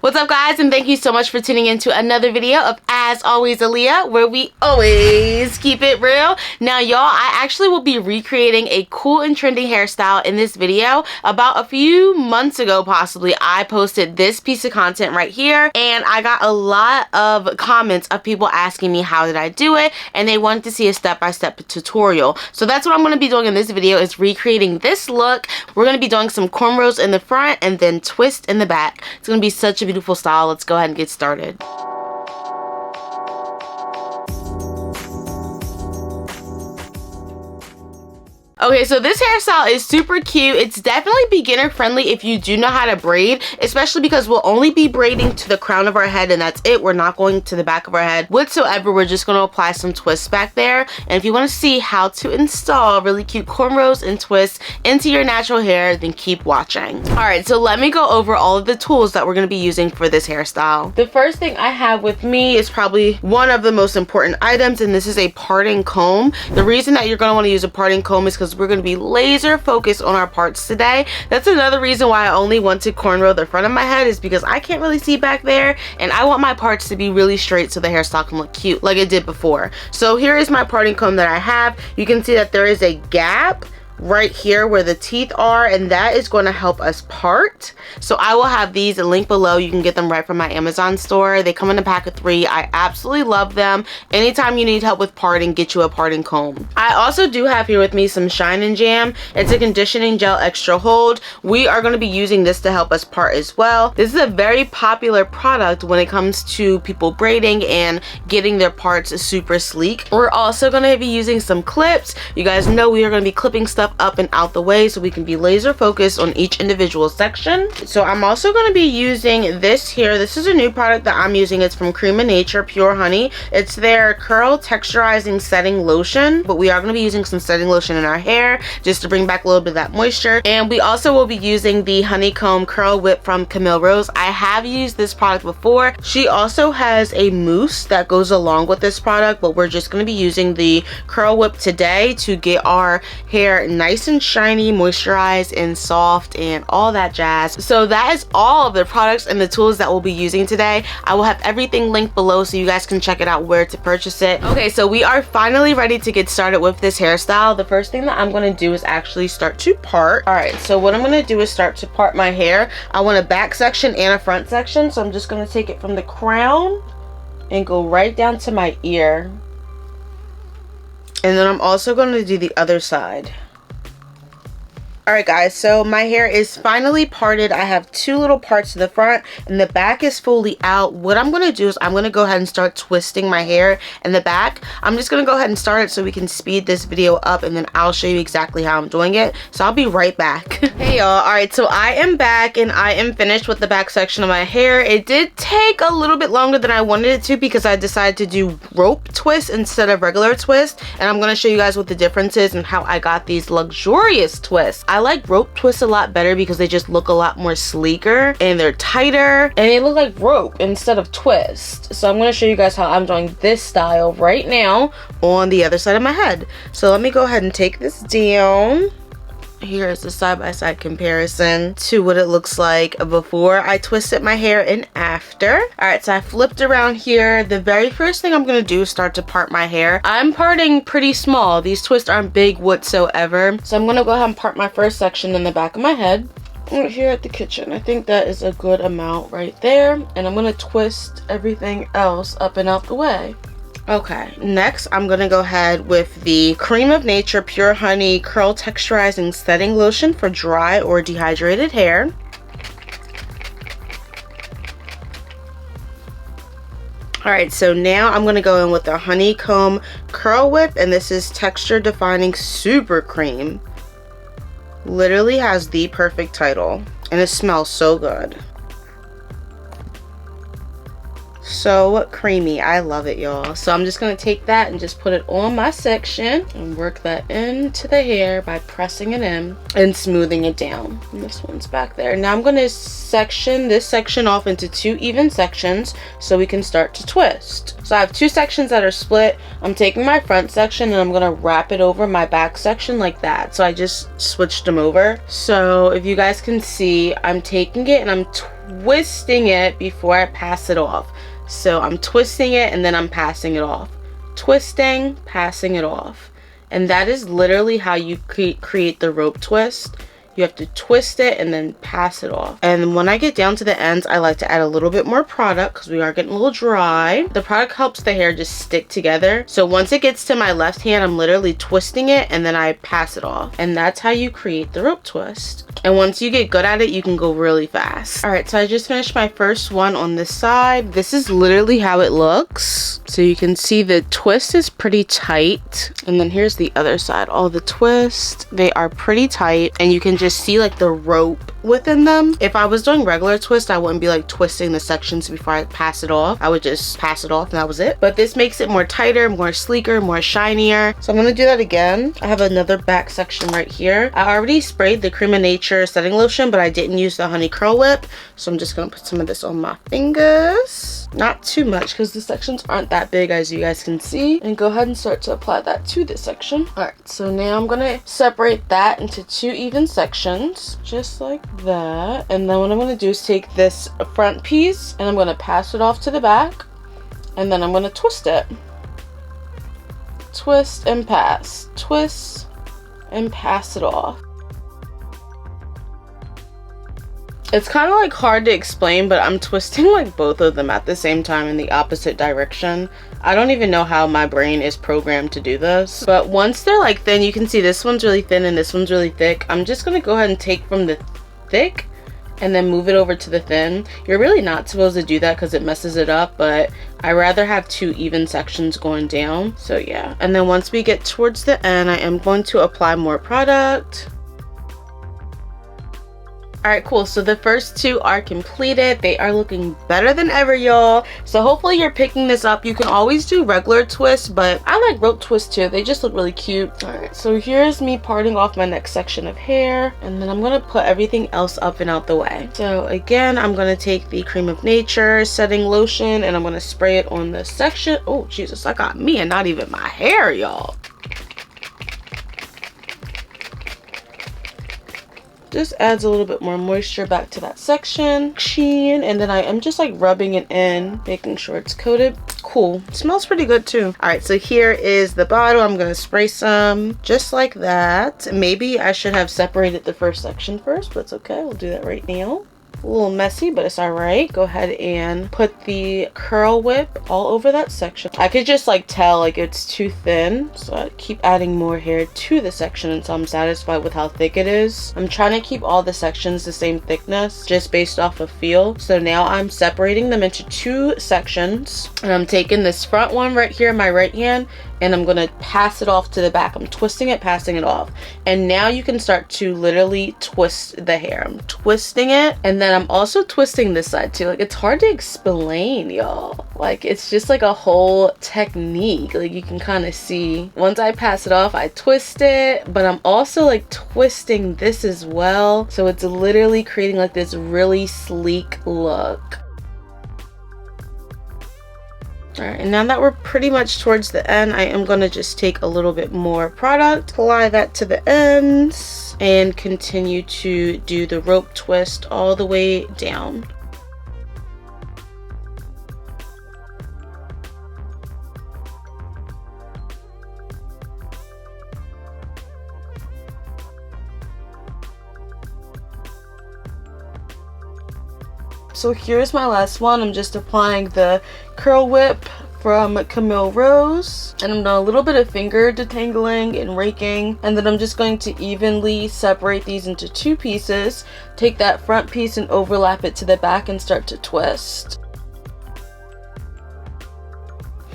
What's up, guys, and thank you so much for tuning in to another video of As Always Aleia, where we always keep it real. Now, y'all, I actually will be recreating a cool and trending hairstyle in this video. About a few months ago, possibly, I posted this piece of content right here, and I got a lot of comments of people asking me how did I do it, and they wanted to see a step-by-step tutorial. So that's what I'm going to be doing in this video, is recreating this look. We're going to be doing some cornrows in the front and then twist in the back. It's going to be such a beautiful style. Let's go ahead and get started. Okay, so this hairstyle is super cute. It's definitely beginner friendly if you do know how to braid, especially because we'll only be braiding to the crown of our head and that's it. We're not going to the back of our head whatsoever. We're just going to apply some twists back there. And if you want to see how to install really cute cornrows and twists into your natural hair, then keep watching. Alright, so let me go over all of the tools that we're going to be using for this hairstyle. The first thing I have with me is probably one of the most important items, and this is a parting comb. The reason that you're going to want to use a parting comb is because we're going to be laser focused on our parts today. That's another reason why I only want to cornrow the front of my head, is because I can't really see back there and I want my parts to be really straight so the hairstyle can look cute like it did before. So here is my parting comb that I have. You can see that there is a gap right here where the teeth are, and that is going to help us part. So I will have these linked below. You can get them right from my Amazon store. They come in a pack of 3. I absolutely love them. Anytime you need help with parting, get you a parting comb. I also do have here with me some Shine and Jam. It's a conditioning gel extra hold. We are going to be using this to help us part as well. This is a very popular product when it comes to people braiding and getting their parts super sleek. We're also going to be using some clips. You guys know we are going to be clipping stuff up and out the way so we can be laser focused on each individual section. So I'm also going to be using this here. This is a new product that I'm using. It's from Cream of Nature Pure Honey. It's their curl texturizing setting lotion, but we are going to be using some setting lotion in our hair just to bring back a little bit of that moisture. And we also will be using the Honeycomb Curl Whip from Camille Rose. I have used this product before. She also has a mousse that goes along with this product, but we're just going to be using the Curl Whip today to get our hair nice and shiny, moisturized and soft and all that jazz. So that is all of the products and the tools that we'll be using today. I will have everything linked below so you guys can check it out where to purchase it. Okay, so we are finally ready to get started with this hairstyle. The first thing that I'm going to do is actually start to part. Alright, so what I'm going to do is start to part my hair. I want a back section and a front section, so I'm just going to take it from the crown and go right down to my ear. And then I'm also going to do the other side. Alright guys, so my hair is finally parted. I have 2 little parts to the front and the back is fully out. What I'm going to do is I'm going to go ahead and start twisting my hair in the back. I'm just going to go ahead and start it so we can speed this video up, and then I'll show you exactly how I'm doing it. So I'll be right back. Hey y'all, alright, so I am back and I am finished with the back section of my hair. It did take a little bit longer than I wanted it to because I decided to do rope twist instead of regular twist, and I'm going to show you guys what the difference is and how I got these luxurious twists. I like rope twists a lot better because they just look a lot more sleeker and they're tighter and they look like rope instead of twist. So I'm going to show you guys how I'm doing this style right now on the other side of my head. So let me go ahead and take this down. Here is the side-by-side comparison to what it looks like before I twisted my hair and after. Alright, so I flipped around here. The very first thing I'm going to do is start to part my hair. I'm parting pretty small. These twists aren't big whatsoever. So I'm going to go ahead and part my first section in the back of my head. Right here at the kitchen. I think that is a good amount right there. And I'm going to twist everything else up and out the way. Okay, next I'm going to go ahead with the Cream of Nature Pure Honey Curl Texturizing Setting Lotion for dry or dehydrated hair. Alright, so now I'm going to go in with the Honeycomb Curl Whip, and this is Texture Defining Super Cream. Literally has the perfect title, and it smells so good. So creamy. I love it, y'all. So I'm just going to take that and just put it on my section and work that into the hair by pressing it in and smoothing it down. And this one's back there. Now I'm going to section this section off into 2 even sections so we can start to twist. So I have 2 sections that are split. I'm taking my front section and I'm going to wrap it over my back section like that. So I just switched them over. So if you guys can see, I'm taking it and I'm twisting it before I pass it off. So I'm twisting it and then I'm passing it off. Twisting, passing it off. And that is literally how you create the rope twist. You have to twist it and then pass it off. And when I get down to the ends, I like to add a little bit more product because we are getting a little dry. The product helps the hair just stick together. So once it gets to my left hand, I'm literally twisting it and then I pass it off. And that's how you create the rope twist. And once you get good at it, you can go really fast. All right, so I just finished my first one on this side. This is literally how it looks. So you can see the twist is pretty tight. And then here's the other side. All the twists, they are pretty tight. And you can just see like the rope within them. If I was doing regular twist, I wouldn't be like twisting the sections before I pass it off. I would just pass it off and that was it. But this makes it more tighter, more sleeker, more shinier. So I'm gonna do that again. I have another back section right here. I already sprayed the Cream of Nature setting lotion, but I didn't use the honey curl whip. So I'm just gonna put some of this on my fingers. Not too much because the sections aren't that big, as you guys can see. And go ahead and start to apply that to this section. All right, so now I'm gonna separate that into 2 even sections, just like that. And then what I'm gonna do is take this front piece and I'm gonna pass it off to the back, and then I'm gonna twist it. Twist and pass, twist and pass it off. It's kind of like hard to explain, but I'm twisting like both of them at the same time in the opposite direction. I don't even know how my brain is programmed to do this. But once they're like thin, you can see this one's really thin and this one's really thick. I'm just gonna go ahead and take from the thick and then move it over to the thin. You're really not supposed to do that because it messes it up, but I rather have 2 even sections going down. So yeah, and then once we get towards the end, I am going to apply more product. All right, cool. So the first 2 are completed. They are looking better than ever, y'all. So hopefully you're picking this up. You can always do regular twists, but I like rope twists too. They just look really cute. All right, so here's me parting off my next section of hair, and then I'm gonna put everything else up and out the way. So again, I'm gonna take the Cream of Nature setting lotion and I'm gonna spray it on the section. Oh, Jesus, I got me and not even my hair, y'all. Just adds a little bit more moisture back to that section. And then I am just like rubbing it in, making sure it's coated. Cool. It smells pretty good too. All right, so here is the bottle. I'm gonna spray some just like that. Maybe I should have separated the first section first, but it's okay. We'll do that right now. A little messy, but it's all right. Go ahead and put the curl whip all over that section. I could just like tell like it's too thin, so I keep adding more hair to the section until I'm satisfied with how thick it is. I'm trying to keep all the sections the same thickness just based off of feel. So now I'm separating them into 2 sections, and I'm taking this front one right here in my right hand and I'm gonna pass it off to the back. I'm twisting it, passing it off. And now you can start to literally twist the hair. I'm twisting it, and then I'm also twisting this side too. Like, it's hard to explain, y'all. Like, it's just like a whole technique. Like, you can kind of see. Once I pass it off, I twist it, but I'm also like twisting this as well. So it's literally creating like this really sleek look. All right, and now that we're pretty much towards the end, I am going to just take a little bit more product, apply that to the ends, and continue to do the rope twist all the way down. So here's my last one. I'm just applying the curl whip from Camille Rose, and I'm doing a little bit of finger detangling and raking, and then I'm just going to evenly separate these into 2 pieces, take that front piece and overlap it to the back and start to twist.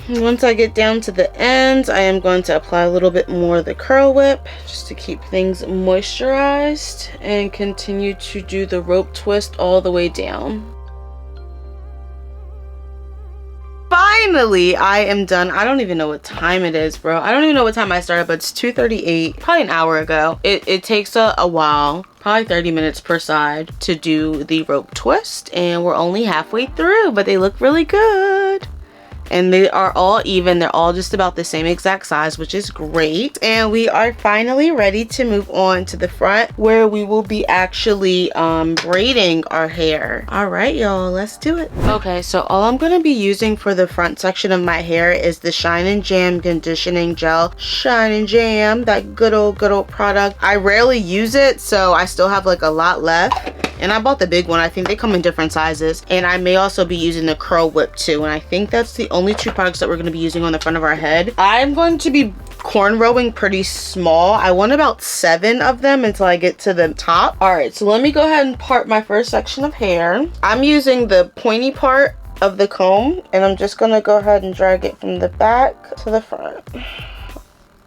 And once I get down to the ends, I am going to apply a little bit more of the curl whip just to keep things moisturized, and continue to do the rope twist all the way down. Finally, I am done. I don't even know what time it is, bro. I don't even know what time I started, but it's 2:38, probably an hour ago. It takes a while, probably 30 minutes per side to do the rope twist, and we're only halfway through, but they look really good. and they are all even. They're all just about the same exact size, which is great. And we are finally ready to move on to the front, where we will be actually braiding our hair. All right, y'all, let's do it. Okay, so all I'm gonna be using for the front section of my hair is the Shine and Jam conditioning gel. Shine and Jam, that good old product. I rarely use it, so I still have like a lot left. And I bought the big one. I think they come in different sizes. And I may also be using the Curl Whip too. And I think that's the only two products that we're going to be using on the front of our head. I'm going to be cornrowing pretty small. I want about 7 of them until I get to the top. All right, so let me go ahead and part my first section of hair. I'm using the pointy part of the comb, and I'm just going to go ahead and drag it from the back to the front.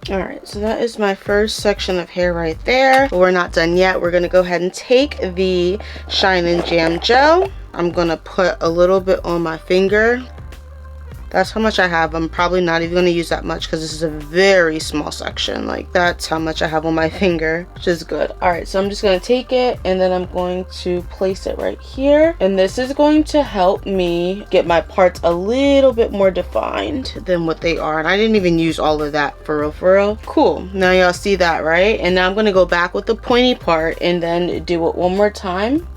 All right, so that is my first section of hair right there, but we're not done yet. We're gonna go ahead and take the Shine and Jam gel. I'm gonna put a little bit on my finger. That's how much I have. I'm probably not even gonna use that much because this is a very small section. Like, that's how much I have on my finger, which is good. All right, so I'm just gonna take it and then I'm going to place it right here. And this is going to help me get my parts a little bit more defined than what they are. And I didn't even use all of that for real. Cool, now y'all see that, right? And now I'm gonna go back with the pointy part and then do it one more time.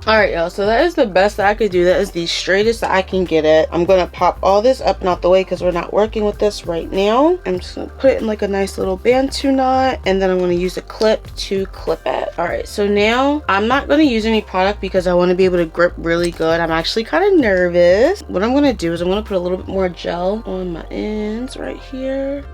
All right, y'all, so that is the best that I could do. That is the straightest that I can get it. I'm gonna pop all this up and out the way because we're not working with this right now. I'm just gonna put it in like a nice little bantu knot, and then I'm gonna use a clip to clip it. All right, so now I'm not gonna use any product because I wanna be able to grip really good. I'm actually kind of nervous. What I'm gonna do is I'm gonna put a little bit more gel on my ends right here.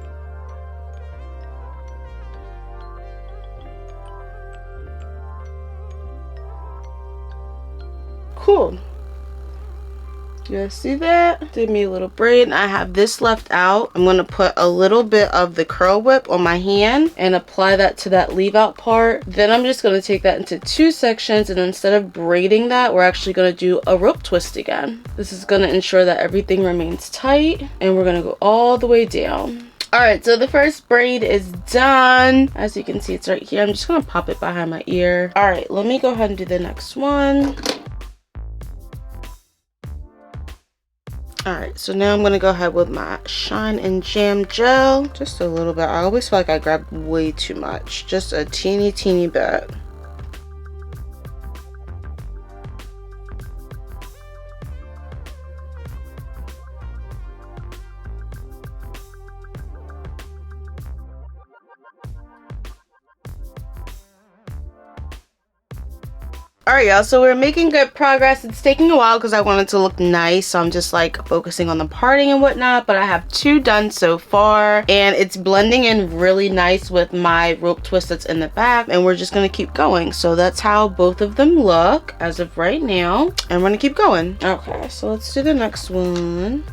Cool. You guys see that? Did me a little braid, and I have this left out. I'm gonna put a little bit of the Curl Whip on my hand and apply that to that leave out part. Then I'm just gonna take that into 2 sections, and instead of braiding that, we're actually gonna do a rope twist again. This is gonna ensure that everything remains tight, and we're gonna go all the way down. All right, so the first braid is done. As you can see, it's right here. I'm just gonna pop it behind my ear. All right, let me go ahead and do the next one. All right, so now I'm gonna go ahead with my Shine and Jam gel. Just a little bit. I always feel like I grabbed way too much. Just a teeny bit. All right, y'all, so we're making good progress. It's taking a while because I want it to look nice, so I'm just like focusing on the parting and whatnot, but I have 2 done so far, and it's blending in really nice with my rope twist that's in the back, and we're just gonna keep going. So that's how both of them look as of right now, and we're gonna keep going. Okay, so let's do the next one.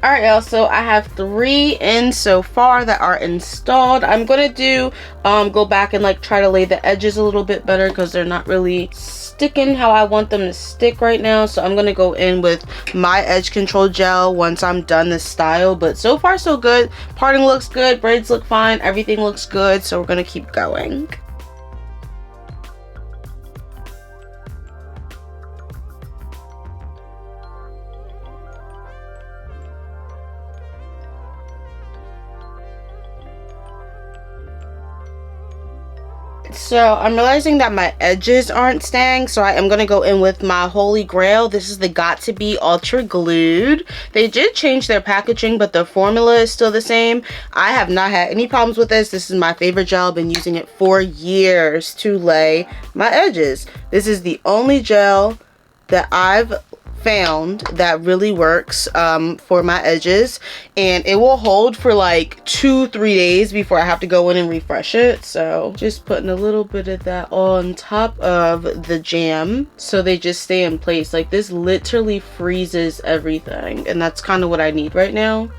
All right, y'all, so I have 3 in so far that are installed. I'm gonna do go back and like try to lay the edges a little bit better because they're not really sticking how I want them to stick right now. So I'm gonna go in with my edge control gel once I'm done this style. But so far so good. Parting looks good, braids look fine, everything looks good, so we're gonna keep going. So I'm realizing that my edges aren't staying, so I am going to go in with my holy grail. This is the Got To Be Ultra Glued. They did change their packaging, but the formula is still the same. I have not had any problems with this. This is my favorite gel. I've been using it for years to lay my edges. This is the only gel that I've found that really works for my edges, and it will hold for like 2-3 days before I have to go in and refresh it. So just putting a little bit of that on top of the jam so they just stay in place. Like, this literally freezes everything, and that's kind of what I need right now.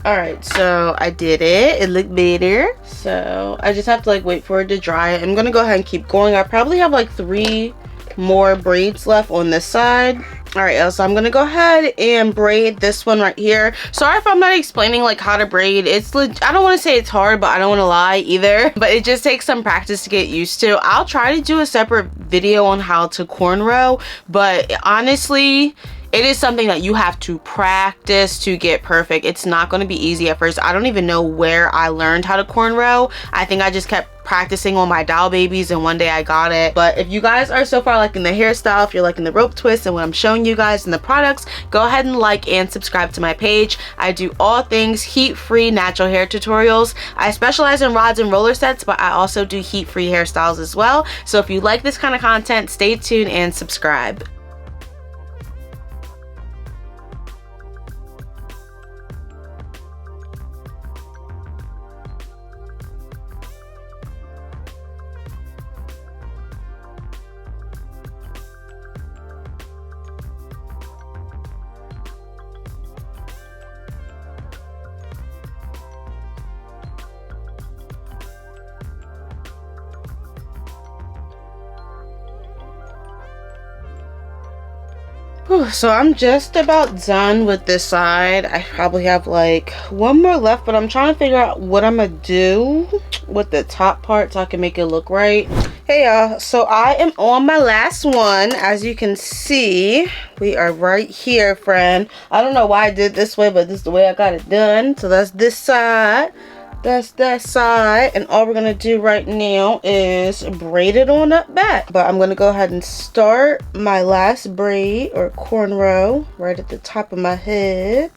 All right, so I did it. It looked better. So I just have to like wait for it to dry. I'm gonna go ahead and keep going. I probably have like 3 more braids left on this side. All right, so I'm gonna go ahead and braid this one right here. Sorry if I'm not explaining like how to braid. It's I don't want to say it's hard, but I don't want to lie either. But it just takes some practice to get used to. I'll try to do a separate video on how to cornrow, but honestly, it is something that you have to practice to get perfect. It's not going to be easy at first. I don't even know where I learned how to cornrow. I think I just kept practicing on my doll babies and one day I got it. But if you guys are so far liking the hairstyle, if you're liking the rope twist and what I'm showing you guys in the products, go ahead and like and subscribe to my page. I do all things heat-free natural hair tutorials. I specialize in rods and roller sets, but I also do heat-free hairstyles as well. So if you like this kind of content, stay tuned and subscribe. So I'm just about done with this side. I probably have like one more left, but I'm trying to figure out what I'm gonna do with the top part so I can make it look right. Hey y'all, so I am on my last one. As you can see, we are right here, friend. I don't know why I did this way, but this is the way I got it done. So that's this side. That's that side, and all we're gonna do right now is braid it on up back. But I'm gonna go ahead and start my last braid or cornrow right at the top of my head.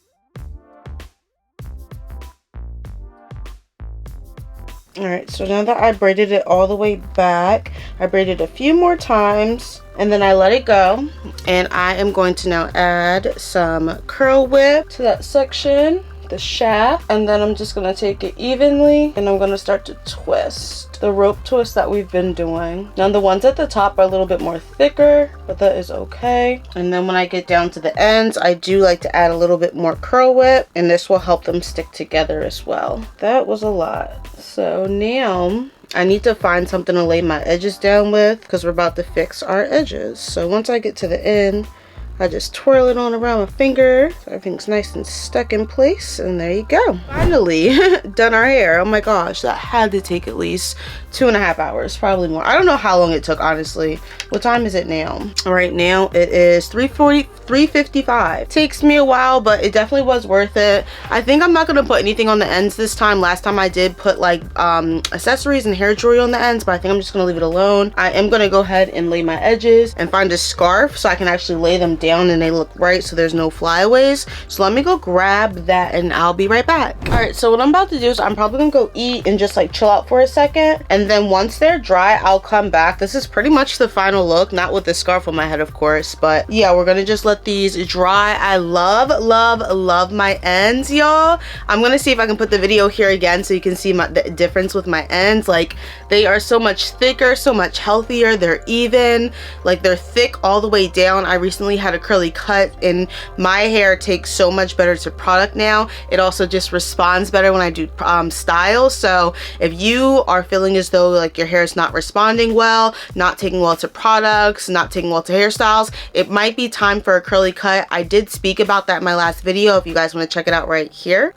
All right, so now that I braided it all the way back, I braided a few more times and then I let it go, and I am going to now add some curl whip to that section, the shaft, and then I'm just gonna take it evenly and I'm gonna start to twist the rope twist that we've been doing. Now the ones at the top are a little bit more thicker, but that is okay. And then when I get down to the ends, I do like to add a little bit more curl whip, and this will help them stick together as well. That was a lot. So now I need to find something to lay my edges down with because we're about to fix our edges. So once I get to the end, I just twirl it on around my finger so everything's nice and stuck in place, and there you go. Finally done our hair. Oh my gosh, that had to take at least 2.5 hours, probably more. I don't know how long it took, honestly. What time is it now? Right now it is 3:55. Takes me a while, but it definitely was worth it. I think I'm not gonna put anything on the ends this time. Last time I did put like accessories and hair jewelry on the ends, but I think I'm just gonna leave it alone. I am gonna go ahead and lay my edges and find a scarf so I can actually lay them down and they look right so there's no flyaways. So let me go grab that and I'll be right back. All right, so what I'm about to do is I'm probably gonna go eat and just like chill out for a second, and then once they're dry I'll come back. This is pretty much the final look, not with the scarf on my head of course, but yeah, we're gonna just let these dry. I love my ends, y'all. I'm gonna see if I can put the video here again so you can see the difference with my ends. Like, they are so much thicker, so much healthier. They're even, like, they're thick all the way down. I recently had a curly cut and my hair takes so much better to product now. It also just responds better when I do styles. So if you are feeling as though like your hair is not responding well, not taking well to products, not taking well to hairstyles, it might be time for a curly cut. I did speak about that in my last video. If you guys want to check it out right here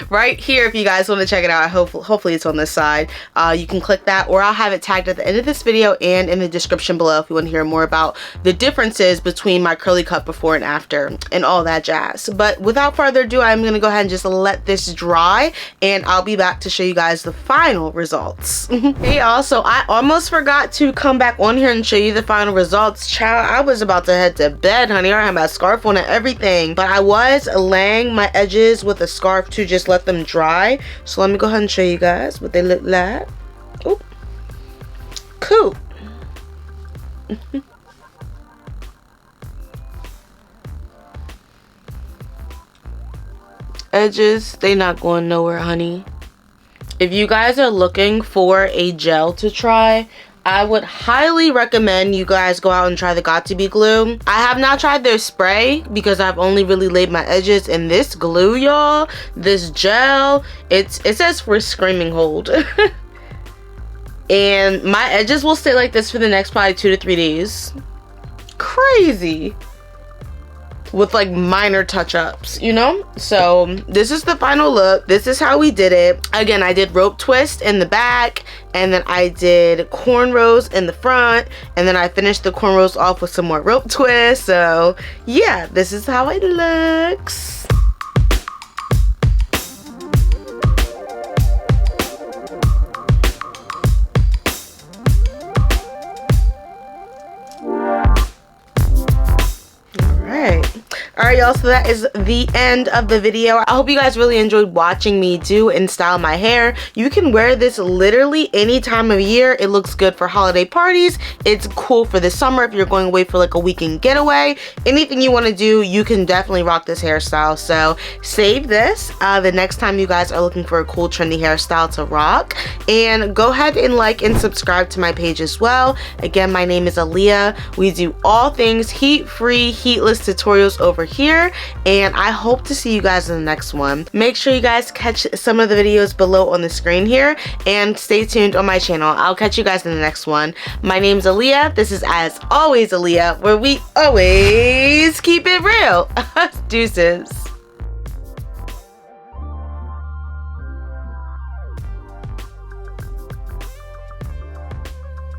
right here if you guys want to check it out, hopefully it's on this side. You can click that, or I'll have it tagged at the end of this video and in the description below if you want to hear more about the differences between my curly cut before and after and all that jazz. But without further ado, I'm gonna go ahead and just let this dry and I'll be back to show you guys the final results. Hey y'all, so I almost forgot to come back on here and show you the final results. Child, I was about to head to bed, honey. I had my scarf on and everything, but I was laying my edges with a scarf to just let them dry. So let me go ahead and show you guys what they look like. Oop. Cool. Edges, they not going nowhere, honey. If you guys are looking for a gel to try, I would highly recommend you guys go out and try the Got2b glue. I have not tried their spray because I've only really laid my edges, and this glue, y'all, this gel, it says for screaming hold. and my edges will stay like this for the next probably 2 to 3 days. Crazy. With like minor touch-ups, you know? So this is the final look. This is how we did it. Again, I did rope twist in the back, and then I did cornrows in the front, and then I finished the cornrows off with some more rope twist. So yeah, this is how it looks. Alright y'all, so that is the end of the video. I hope you guys really enjoyed watching me do and style my hair. You can wear this literally any time of year. It looks good for holiday parties. It's cool for the summer if you're going away for like a weekend getaway. Anything you want to do, you can definitely rock this hairstyle. So save this the next time you guys are looking for a cool trendy hairstyle to rock. And go ahead and like and subscribe to my page as well. Again, my name is Aleia. We do all things heat-free, heatless tutorials over here, and I hope to see you guys in the next one. Make sure you guys catch some of the videos below on the screen here, and stay tuned on my channel. I'll catch you guys in the next one. My name's Aleia. This is As Always Aleia, where we always keep it real. Deuces.